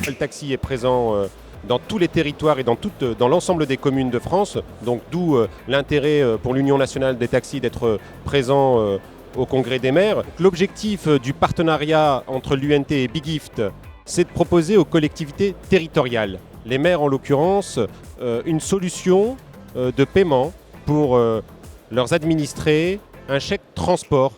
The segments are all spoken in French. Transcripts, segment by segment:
Le taxi est présent dans tous les territoires et dans l'ensemble des communes de France, donc d'où l'intérêt pour l'Union nationale des taxis d'être présent au Congrès des maires. L'objectif du partenariat entre l'UNT et BigGift, c'est de proposer aux collectivités territoriales, les maires en l'occurrence, une solution de paiement pour leurs administrés, un chèque transport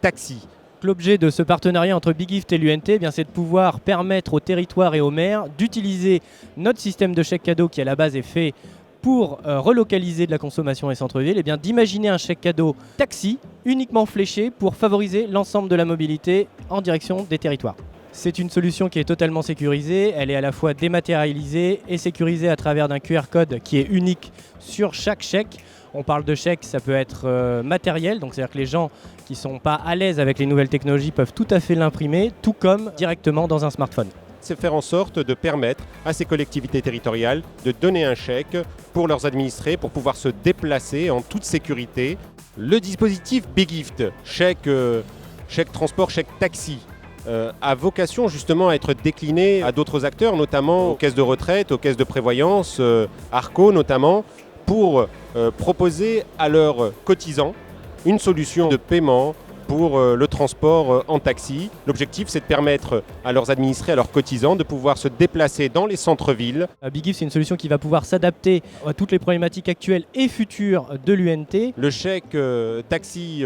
taxi. L'objet de ce partenariat entre BigGift et l'UNT, c'est de pouvoir permettre aux territoires et aux maires d'utiliser notre système de chèque cadeau qui à la base est fait pour relocaliser de la consommation des centres-villes, d'imaginer un chèque cadeau taxi uniquement fléché pour favoriser l'ensemble de la mobilité en direction des territoires. C'est une solution qui est totalement sécurisée, elle est à la fois dématérialisée et sécurisée à travers d'un QR code qui est unique sur chaque chèque. On parle de chèque, ça peut être matériel, donc c'est-à-dire que les gens qui ne sont pas à l'aise avec les nouvelles technologies peuvent tout à fait l'imprimer, tout comme directement dans un smartphone. C'est faire en sorte de permettre à ces collectivités territoriales de donner un chèque pour leurs administrés pour pouvoir se déplacer en toute sécurité. Le dispositif BigGift, chèque transport, chèque taxi, a vocation justement à être décliné à d'autres acteurs, notamment aux caisses de retraite, aux caisses de prévoyance, Arco notamment, pour proposer à leurs cotisants une solution de paiement pour le transport en taxi. L'objectif, c'est de permettre à leurs administrés, à leurs cotisants, de pouvoir se déplacer dans les centres-villes. BigGift, c'est une solution qui va pouvoir s'adapter à toutes les problématiques actuelles et futures de l'UNT. Le chèque taxi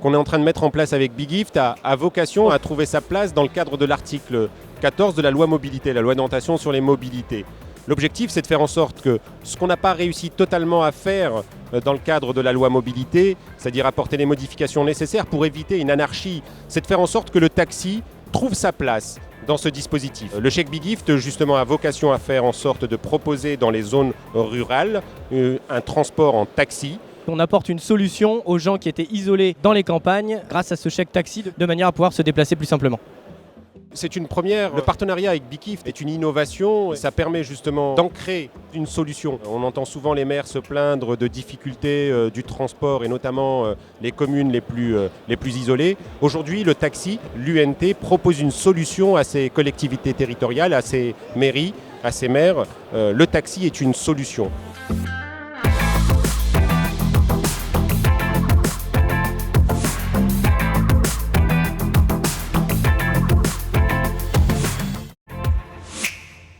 qu'on est en train de mettre en place avec BigGift a vocation à trouver sa place dans le cadre de l'article 14 de la loi mobilité, la loi d'orientation sur les mobilités. L'objectif, c'est de faire en sorte que ce qu'on n'a pas réussi totalement à faire dans le cadre de la loi mobilité, c'est-à-dire apporter les modifications nécessaires pour éviter une anarchie, c'est de faire en sorte que le taxi trouve sa place dans ce dispositif. Le chèque BigGift, justement, a vocation à faire en sorte de proposer dans les zones rurales un transport en taxi. On apporte une solution aux gens qui étaient isolés dans les campagnes grâce à ce chèque taxi de manière à pouvoir se déplacer plus simplement. C'est une première. Le partenariat avec BigGift est une innovation. Ça permet justement d'ancrer une solution. On entend souvent les maires se plaindre de difficultés du transport et notamment les communes les plus isolées. Aujourd'hui, le taxi, l'UNT, propose une solution à ces collectivités territoriales, à ces mairies, à ces maires. Le taxi est une solution.